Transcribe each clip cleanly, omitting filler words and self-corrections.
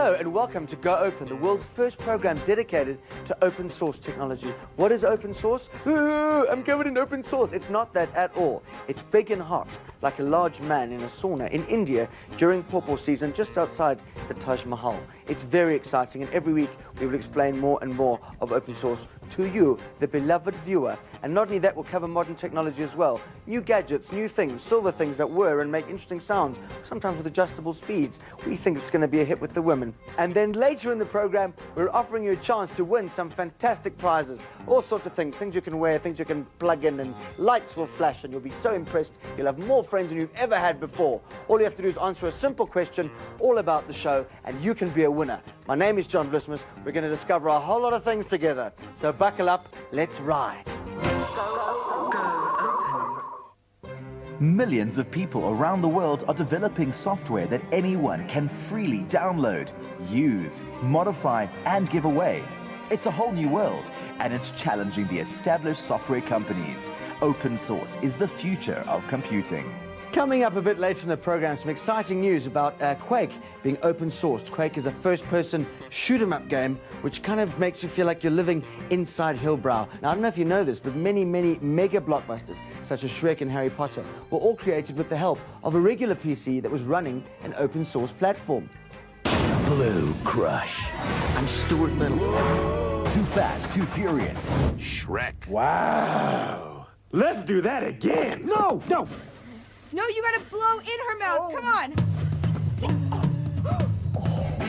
Hello and welcome to Go Open, the world's first program dedicated to open source technology. What is open source? I'm covered in open source. It's not that at all. It's big and hot, like a large man in a sauna in India during pawpaw season just outside the Taj Mahal. It's very exciting, and every week we will explain more and more of open source to you, the beloved viewer. And not only that, we'll cover modern technology as well. New gadgets, new things, silver things that whir and make interesting sounds, sometimes with adjustable speeds. We think it's going to be a hit with the women. And then later in the program, we're offering you a chance to win some fantastic prizes. All sorts of things you can wear, things you can plug in, and lights will flash, and you'll be so impressed. You'll have more friends than you've ever had before. All you have to do is answer a simple question all about the show, and you can be a winner. My name is John Vlismus. We're going to discover a whole lot of things together. So buckle up, let's ride. Millions of people around the world are developing software that anyone can freely download, use, modify, and give away. It's a whole new world, and it's challenging the established software companies. Open source is the future of computing. Coming up a bit later in the program, some exciting news about Quake being open sourced. Quake is a first-person shoot-'em-up game which kind of makes you feel like you're living inside Hillbrow. Now, I don't know if you know this, but many mega blockbusters, such as Shrek and Harry Potter, were all created with the help of a regular PC that was running an open-source platform. Blue Crush. I'm Stuart Little. Too Fast, Too Furious. Shrek. Wow. Let's do that again. No! No, you gotta blow in her mouth. Come on.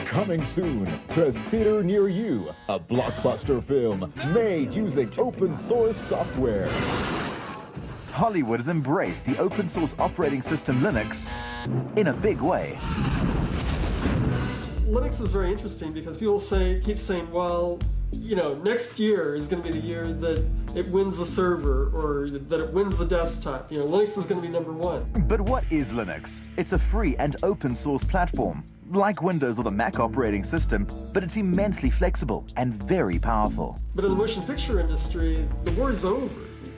Coming soon to a theater near you, a blockbuster film made using open source software. Hollywood has embraced the open source operating system Linux in a big way. Linux is very interesting because people keep saying, well, you know, next year is going to be the year that it wins the server or that it wins the desktop. You know, Linux is going to be #1. But what is Linux? It's a free and open source platform, like Windows or the Mac operating system, but it's immensely flexible and very powerful. But in the motion picture industry, the war is over.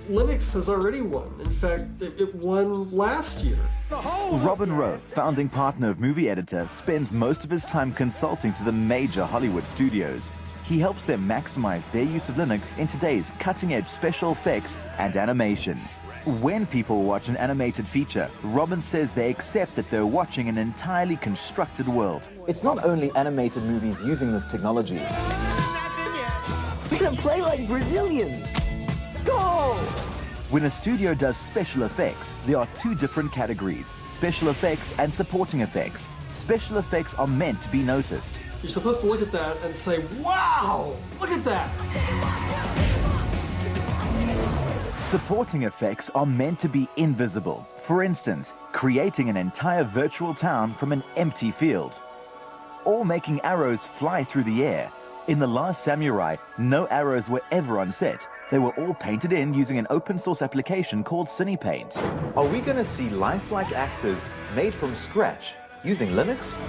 Linux has already won. In fact, it won last year. Robin Rowe, founding partner of Movie Editor, spends most of his time consulting to the major Hollywood studios. He helps them maximize their use of Linux in today's cutting-edge special effects and animation. When people watch an animated feature, Robin says they accept that they're watching an entirely constructed world. It's not only animated movies using this technology. We're gonna play like Brazilians. Go! When a studio does special effects, there are two different categories: special effects and supporting effects. Special effects are meant to be noticed. You're supposed to look at that and say, wow, look at that. Supporting effects are meant to be invisible. For instance, creating an entire virtual town from an empty field, or making arrows fly through the air. In The Last Samurai, no arrows were ever on set. They were all painted in using an open source application called CinePaint. Are we going to see lifelike actors made from scratch using Linux?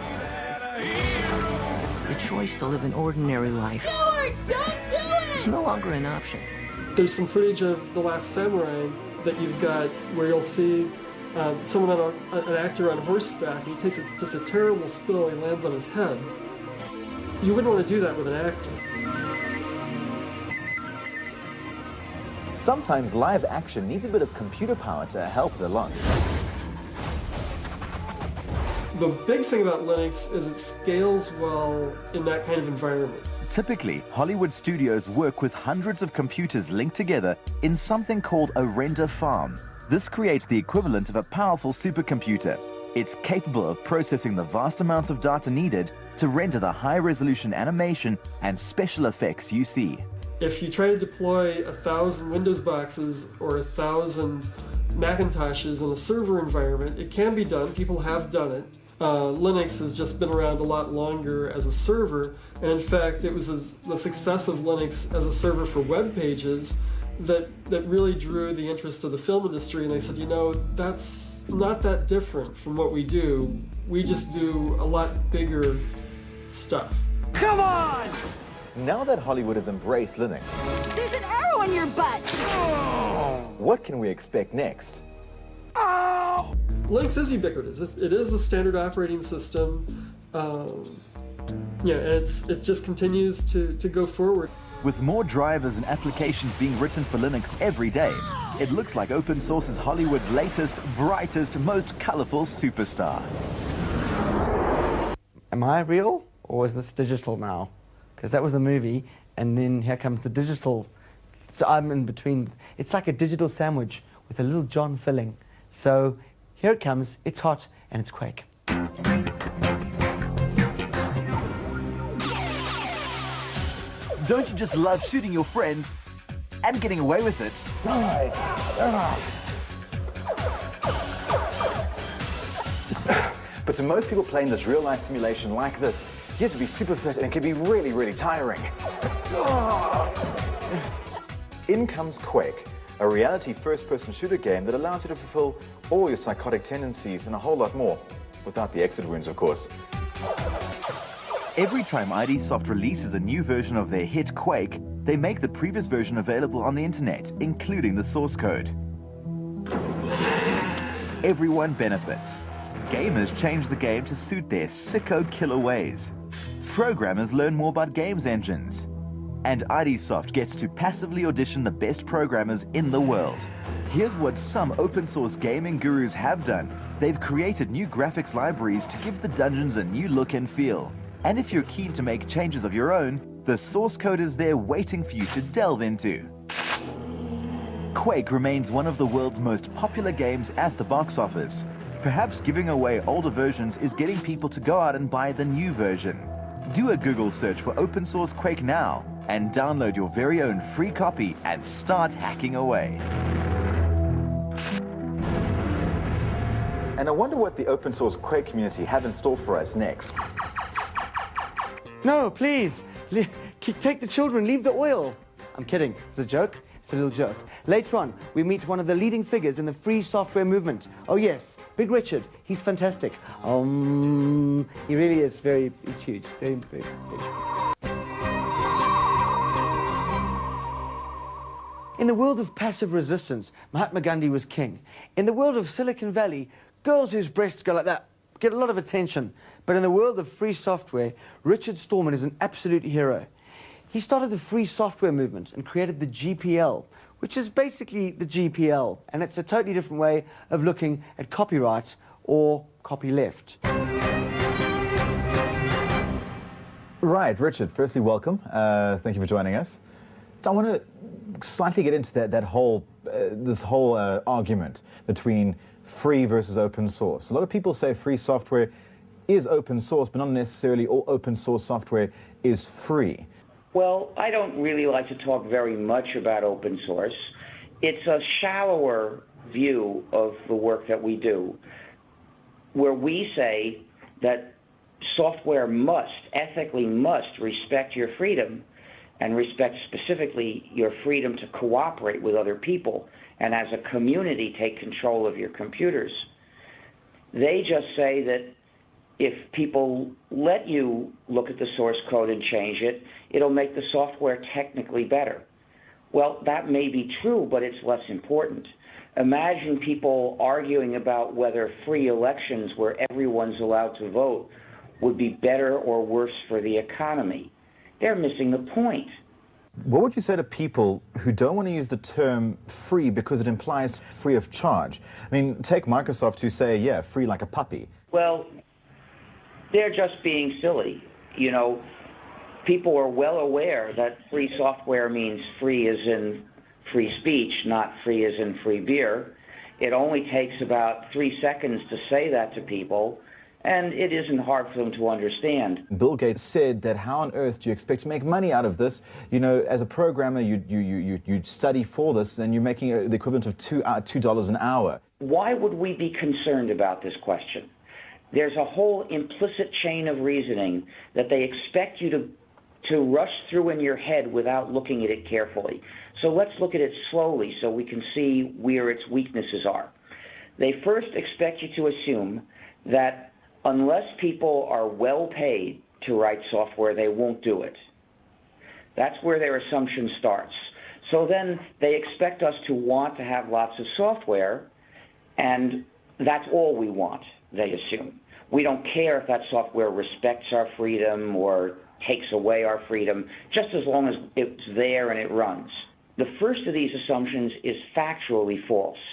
The choice to live an ordinary life Stuart, don't do is it! no longer an option. There's some footage of The Last Samurai that you've got where you'll see someone, an actor on horseback, and he takes just a terrible spill and he lands on his head. You wouldn't want to do that with an actor. Sometimes live action needs a bit of computer power to help it along. The big thing about Linux is it scales well in that kind of environment. Typically, Hollywood studios work with hundreds of computers linked together in something called a render farm. This creates the equivalent of a powerful supercomputer. It's capable of processing the vast amounts of data needed to render the high-resolution animation and special effects you see. If you try to deploy 1,000 Windows boxes or 1,000 Macintoshes in a server environment, it can be done. People have done it. Linux has just been around a lot longer as a server, and in fact, it was the success of Linux as a server for web pages that really drew the interest of the film industry, and they said, you know, that's not that different from what we do. We just do a lot bigger stuff. Come on! Now that Hollywood has embraced Linux, There's an arrow in your butt! what can we expect next? Linux is ubiquitous. It is the standard operating system. Yeah, and it just continues to go forward. With more drivers and applications being written for Linux every day, it looks like open source is Hollywood's latest, brightest, most colorful superstar. Am I real or is this digital now? Because that was a movie and then here comes the digital. So I'm in between. It's like a digital sandwich with a little John filling. So here it comes, it's hot and it's Quake. Don't you just love shooting your friends and getting away with it? But to most people playing this real-life simulation like this, you have to be super fit and it can be really, really tiring. In comes Quake, a reality first-person shooter game that allows you to fulfill all your psychotic tendencies and a whole lot more, without the exit wounds, of course. Every time ID Soft releases a new version of their hit Quake, they make the previous version available on the internet, including the source code. Everyone benefits. Gamers change the game to suit their sicko killer ways. Programmers learn more about games engines. And ID Soft gets to passively audition the best programmers in the world. Here's what some open source gaming gurus have done. They've created new graphics libraries to give the dungeons a new look and feel. And if you're keen to make changes of your own, the source code is there waiting for you to delve into. Quake remains one of the world's most popular games at the box office. Perhaps giving away older versions is getting people to go out and buy the new version. Do a Google search for open source Quake now and download your very own free copy and start hacking away. And I wonder what the open source Quake community have in store for us next. No, please, take the children, leave the oil. I'm kidding, it's a joke, it's a little joke. Later on, we meet one of the leading figures in the free software movement. Oh yes, Big Richard, he's fantastic. He really is he's huge, very, very huge. In the world of passive resistance, Mahatma Gandhi was king. In the world of Silicon Valley, girls whose breasts go like that get a lot of attention. But in the world of free software, Richard Stallman is an absolute hero. He started the free software movement and created the GPL, which is basically the GPL, and it's a totally different way of looking at copyright or copyleft. Right, Richard, firstly, welcome. Thank you for joining us. I want to slightly get into this whole argument between free versus open source. A lot of people say free software is open source, but not necessarily all open source software is free. Well, I don't really like to talk very much about open source. It's a shallower view of the work that we do, where we say that software ethically must respect your freedom and respect specifically your freedom to cooperate with other people and as a community take control of your computers. They just say that if people let you look at the source code and change it, it'll make the software technically better. Well, that may be true, but it's less important. Imagine people arguing about whether free elections where everyone's allowed to vote would be better or worse for the economy. They're missing the point. What would you say to people who don't want to use the term free because it implies free of charge? I mean, take Microsoft who say, yeah, free like a puppy. Well, they're just being silly. You know, people are well aware that free software means free as in free speech, not free as in free beer. It only takes about 3 seconds to say that to people, and it isn't hard for them to understand. Bill Gates said that how on earth do you expect to make money out of this? You know, as a programmer, you study for this, and you're making the equivalent of $2 an hour. Why would we be concerned about this question? There's a whole implicit chain of reasoning that they expect you to rush through in your head without looking at it carefully. So let's look at it slowly so we can see where its weaknesses are. They first expect you to assume that unless people are well paid to write software, they won't do it. That's where their assumption starts. So then they expect us to want to have lots of software, and that's all we want, they assume. We don't care if that software respects our freedom or takes away our freedom, just as long as it's there and it runs. The first of these assumptions is factually false.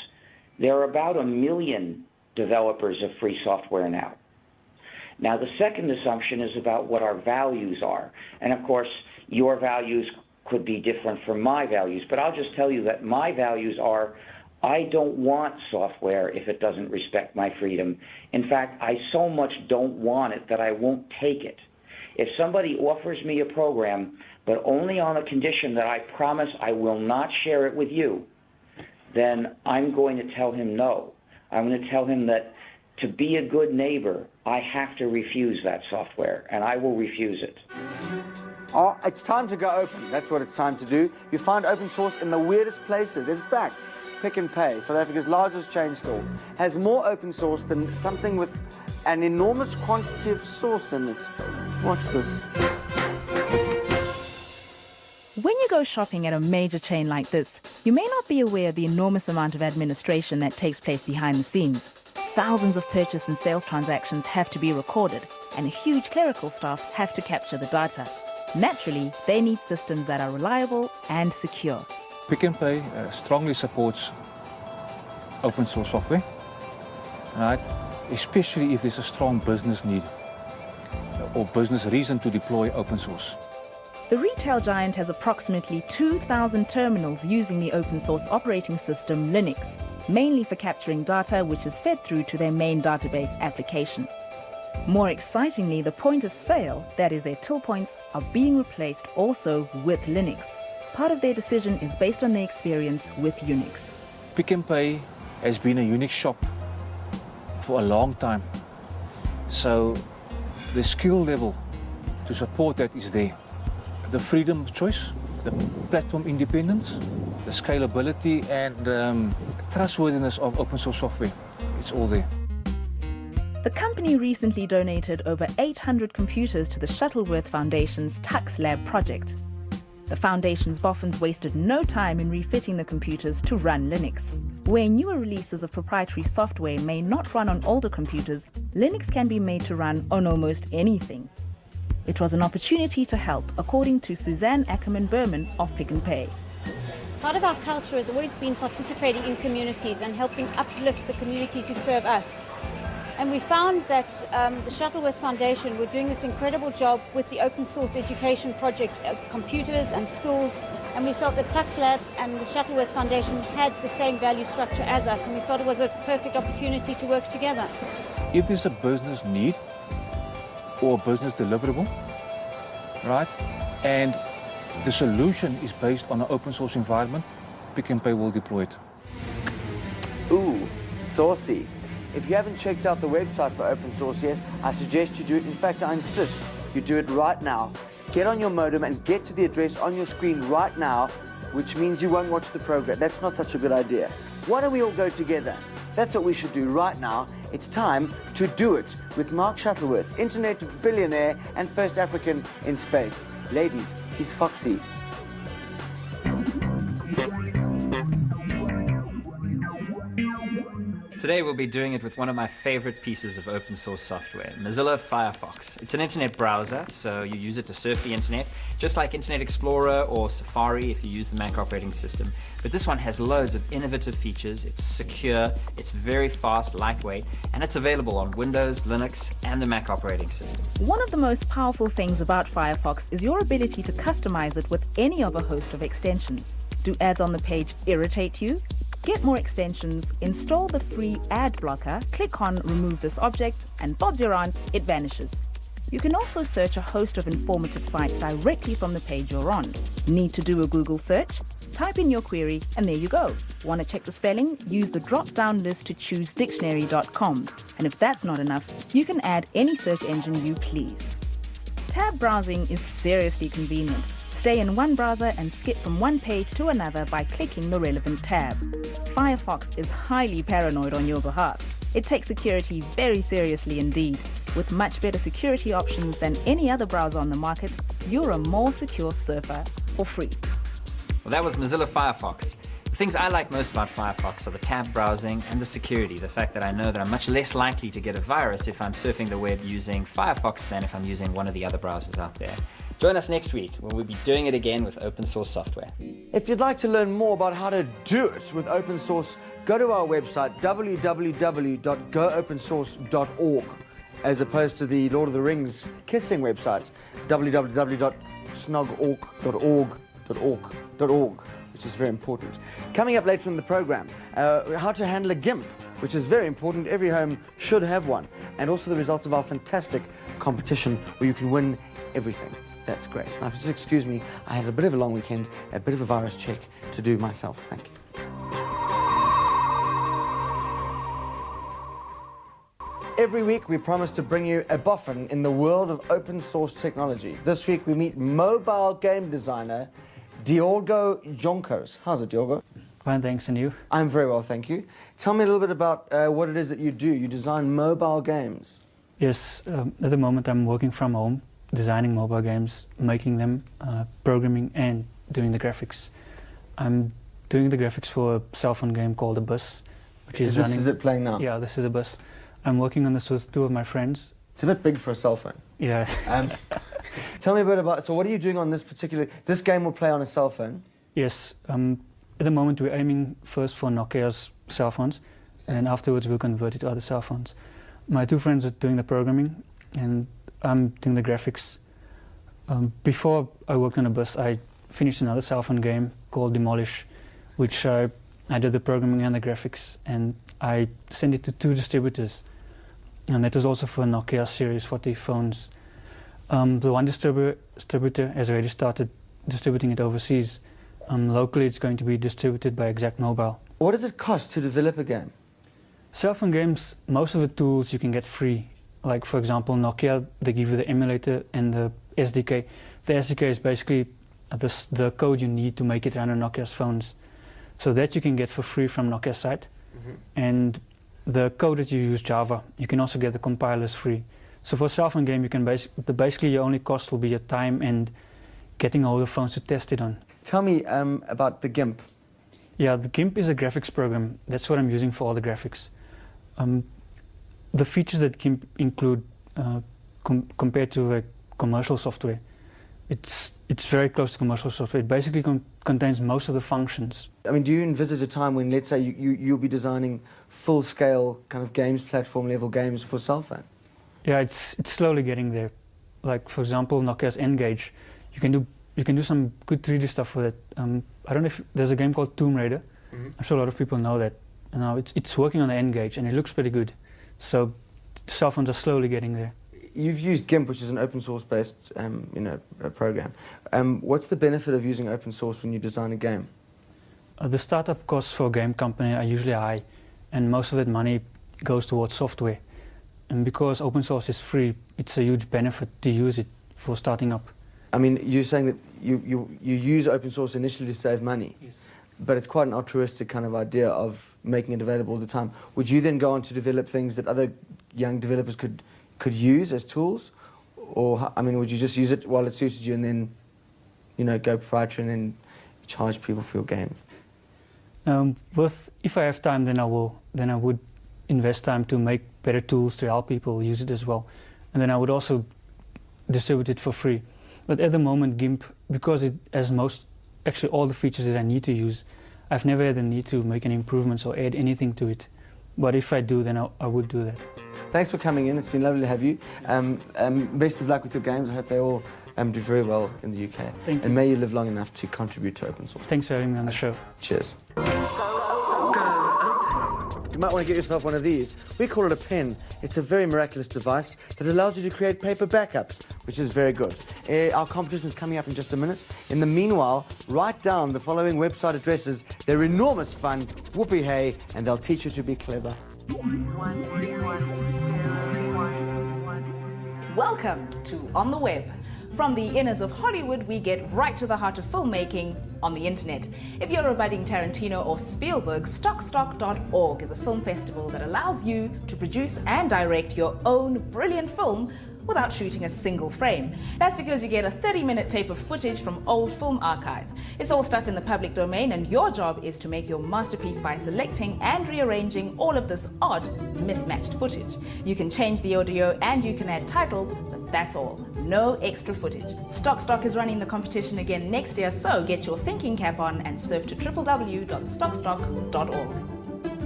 There are about 1 million developers of free software now. Now, the second assumption is about what our values are. And of course, your values could be different from my values, but I'll just tell you that my values are I don't want software if it doesn't respect my freedom. In fact, I so much don't want it that I won't take it. If somebody offers me a program, but only on the condition that I promise I will not share it with you, then I'm going to tell him no. I'm going to tell him that to be a good neighbor, I have to refuse that software, and I will refuse it. Oh, it's time to go open. That's what it's time to do. You find open source in the weirdest places. In fact, Pick n Pay, South Africa's largest chain store, has more open source than something with an enormous quantity of source in it. Watch this. When you go shopping at a major chain like this, you may not be aware of the enormous amount of administration that takes place behind the scenes. Thousands of purchase and sales transactions have to be recorded, and a huge clerical staff have to capture the data. Naturally, they need systems that are reliable and secure. Pick n Pay strongly supports open source software, right? Especially if there's a strong business need or business reason to deploy open source. The retail giant has approximately 2,000 terminals using the open source operating system Linux, mainly for capturing data which is fed through to their main database application. More excitingly, the point of sale, that is their till points, are being replaced also with Linux. Part of their decision is based on their experience with Unix. Pick n Pay has been a Unix shop for a long time, so the skill level to support that is there. The freedom of choice, the platform independence, the scalability and trustworthiness of open source software, it's all there. The company recently donated over 800 computers to the Shuttleworth Foundation's Tux Lab project. The foundation's boffins wasted no time in refitting the computers to run Linux. Where newer releases of proprietary software may not run on older computers, Linux can be made to run on almost anything. It was an opportunity to help, according to Suzanne Ackerman-Berman of Pick n Pay. Part of our culture has always been participating in communities and helping uplift the communities who serve us. And we found that the Shuttleworth Foundation were doing this incredible job with the open source education project of computers and schools, and we felt that Tux Labs and the Shuttleworth Foundation had the same value structure as us, and we thought it was a perfect opportunity to work together. If there's a business need or a business deliverable, right, and the solution is based on an open source environment, Pick n Pay will deploy it. Ooh, saucy. If you haven't checked out the website for open source yet, I suggest you do it. In fact, I insist you do it right now. Get on your modem and get to the address on your screen right now, which means you won't watch the program. That's not such a good idea. Why don't we all go together? That's what we should do right now. It's time to do it with Mark Shuttleworth, internet billionaire and first African in space. Ladies, he's foxy. Today we'll be doing it with one of my favorite pieces of open source software, Mozilla Firefox. It's an internet browser, so you use it to surf the internet, just like Internet Explorer or Safari if you use the Mac operating system. But this one has loads of innovative features, it's secure, it's very fast, lightweight, and it's available on Windows, Linux, and the Mac operating system. One of the most powerful things about Firefox is your ability to customize it with any of a host of extensions. Do ads on the page irritate you? Get more extensions, install the free ad blocker, click on remove this object, and bob's your aunt, it vanishes. You can also search a host of informative sites directly from the page you're on. Need to do a Google search? Type in your query and there you go. Want to check the spelling? Use the drop-down list to choose dictionary.com. And if that's not enough, you can add any search engine you please. Tab browsing is seriously convenient. Stay in one browser and skip from one page to another by clicking the relevant tab. Firefox is highly paranoid on your behalf. It takes security very seriously indeed. With much better security options than any other browser on the market, you're a more secure surfer for free. Well, that was Mozilla Firefox. The things I like most about Firefox are the tab browsing and the security, the fact that I know that I'm much less likely to get a virus if I'm surfing the web using Firefox than if I'm using one of the other browsers out there. Join us next week when we'll be doing it again with open source software. If you'd like to learn more about how to do it with open source, go to our website www.goopensource.org, as opposed to the Lord of the Rings kissing website, www.snogorg.org, which is very important. Coming up later in the program, how to handle a GIMP, which is very important. Every home should have one. And also the results of our fantastic competition where you can win everything. That's great. Now, if you just excuse me, I had a bit of a long weekend, a bit of a virus check to do myself. Thank you. Every week we promise to bring you a boffin in the world of open source technology. This week we meet mobile game designer Diogo Joncos. How's it, Diogo? Fine, thanks, and you? I'm very well, thank you. Tell me a little bit about what it is that you do. You design mobile games. Yes, at the moment I'm working from home, designing mobile games, making them, programming and doing the graphics. I'm doing the graphics for a cell phone game called Abyss, which is running... Is it playing now? Yeah, this is Abyss. I'm working on this with two of my friends. It's a bit big for a cell phone. Yeah. Tell me a bit about, so what are you doing on this particular, this game will play on a cell phone? Yes, at the moment we're aiming first for Nokia's cell phones, and afterwards we'll convert it to other cell phones. My two friends are doing the programming, and I'm doing the graphics. Before I worked on Abyss, I finished another cell phone game called Demolish, which I did the programming and the graphics, and I sent it to two distributors. And that was also for Nokia Series 40 phones. The one distributor has already started distributing it overseas. Locally it's going to be distributed by Exact Mobile. What does it cost to develop a game? Cell phone games, most of the tools you can get free. Like for example Nokia, they give you the emulator and the SDK. The SDK is basically the code you need to make it run on Nokia's phones. So that you can get for free from Nokia's site. And the code that you use, Java, you can also get the compilers free. So for a cell phone game, you can basically your only cost will be your time and getting all the phones to test it on. Tell me about the GIMP. Yeah, the GIMP is a graphics program. That's what I'm using for all the graphics. The features that GIMP include compared to like commercial software, it's very close to commercial software. It basically contains most of the functions. I mean, do you envisage a time when, let's say, you'll be designing full-scale kind of games, platform-level games for cell phone? Yeah, it's slowly getting there. Like for example, Nokia's N-Gage, you can do some good 3D stuff with it. I don't know if there's a game called Tomb Raider. I'm sure a lot of people know that. Now it's working on the N-Gage and it looks pretty good. So cell phones are slowly getting there. You've used GIMP, which is an open source based program. What's the benefit of using open source when you design a game? The startup costs for a game company are usually high, and most of that money goes towards software. And because open source is free, it's a huge benefit to use it for starting up. I mean, you're saying that you use open source initially to save money, yes. But it's quite an altruistic kind of idea of making it available all the time. Would you then go on to develop things that other young developers could use as tools? Or, I mean, would you just use it while it suited you and then, go proprietary and then charge people for your games? If I have time, then I would invest time to make better tools to help people use it as well. And then I would also distribute it for free. But at the moment, GIMP, because it has actually all the features that I need to use, I've never had the need to make any improvements or add anything to it. But if I do, then I would do that. Thanks for coming in. It's been lovely to have you. Best of luck with your games. I hope they all do very well in the UK. Thank you. And may you live long enough to contribute to open source. Thanks for having me on the show. Cheers. You might want to get yourself one of these. We call it a pen. It's a very miraculous device that allows you to create paper backups, which is very good. Our competition is coming up in just a minute. In the meanwhile, write down the following website addresses. They're enormous fun, whoopee hey, and they'll teach you to be clever. Welcome to On the Web. From the inners of Hollywood, we get right to the heart of filmmaking on the internet. If you're a budding Tarantino or Spielberg, Stockstock.org is a film festival that allows you to produce and direct your own brilliant film without shooting a single frame. That's because you get a 30-minute tape of footage from old film archives. It's all stuff in the public domain, and your job is to make your masterpiece by selecting and rearranging all of this odd, mismatched footage. You can change the audio and you can add titles, but that's all. No extra footage. StockStock is running the competition again next year, so get your thinking cap on and surf to www.stockstock.org.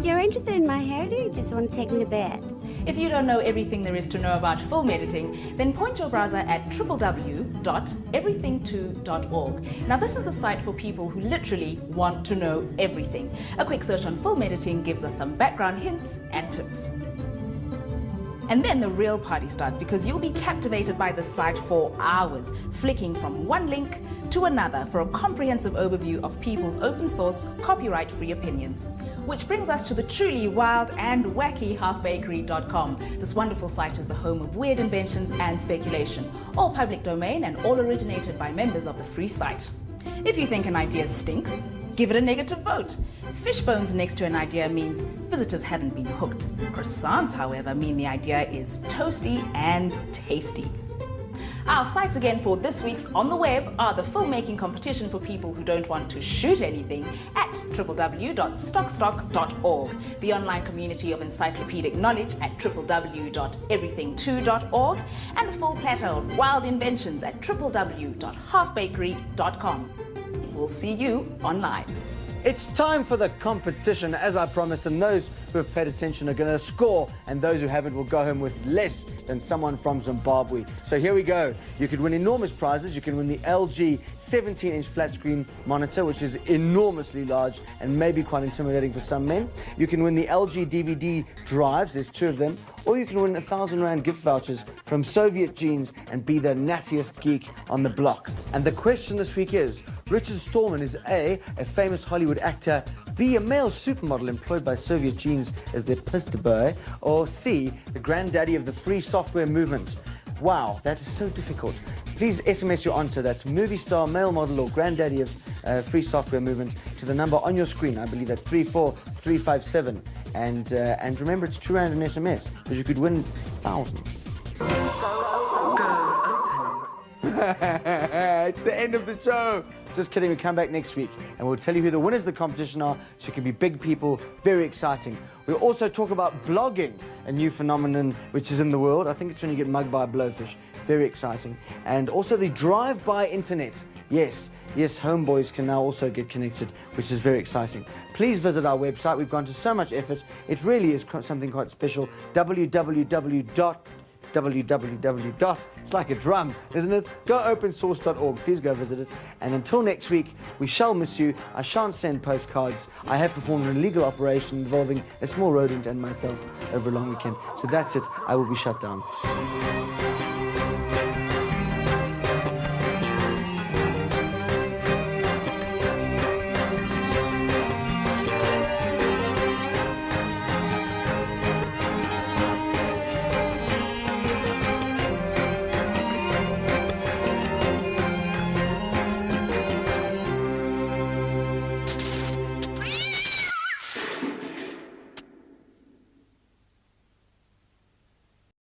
You're interested in my hair, or do you just want to take me to bed? If you don't know everything there is to know about film editing, then point your browser at www.everything2.org. Now, this is the site for people who literally want to know everything. A quick search on film editing gives us some background hints and tips. And then the real party starts, because you'll be captivated by this site for hours, flicking from one link to another for a comprehensive overview of people's open source, copyright-free opinions. Which brings us to the truly wild and wacky halfbakery.com. This wonderful site is the home of weird inventions and speculation, all public domain and all originated by members of the free site. If you think an idea stinks, give it a negative vote. Fish bones next to an idea means visitors haven't been hooked. Croissants, however, mean the idea is toasty and tasty. Our sites again for this week's On the Web are the filmmaking competition for people who don't want to shoot anything at www.stockstock.org, the online community of encyclopedic knowledge at www.everything2.org, and a full platter of wild inventions at www.halfbakery.com. We'll see you online. It's time for the competition, as I promised, and those who have paid attention are going to score, and those who haven't will go home with less than someone from Zimbabwe. So here we go. You could win enormous prizes. You can win the LG 17-inch flat screen monitor, which is enormously large and maybe quite intimidating for some men. You can win the LG DVD drives, there's 2 of them, or you can win 1,000 Rand gift vouchers from Soviet Jeans and be the nattiest geek on the block. And the question this week is, Richard Stallman is A, famous Hollywood actor, B, a male supermodel employed by Soviet Jeans as their poster boy, or C, the granddaddy of the free software movement? Wow, that is so difficult. Please SMS your answer. That's movie star, male model, or granddaddy of free software movement to the number on your screen. I believe that's 34357. And remember, it's 2 Rand an SMS, because you could win thousands. It's the end of the show. Just kidding, we come back next week and we'll tell you who the winners of the competition are, so you can be big people. Very exciting. We'll also talk about blogging, a new phenomenon which is in the world. I think it's when you get mugged by a blowfish. Very exciting. And also the drive-by internet. Yes, homeboys can now also get connected, which is very exciting. Please visit our website. We've gone to so much effort. It really is something quite special. www. It's like a drum, isn't it? GoOpenSource.org. Please go visit it. And until next week, we shall miss you. I shan't send postcards. I have performed an illegal operation involving a small rodent and myself over a long weekend. So that's it. I will be shut down.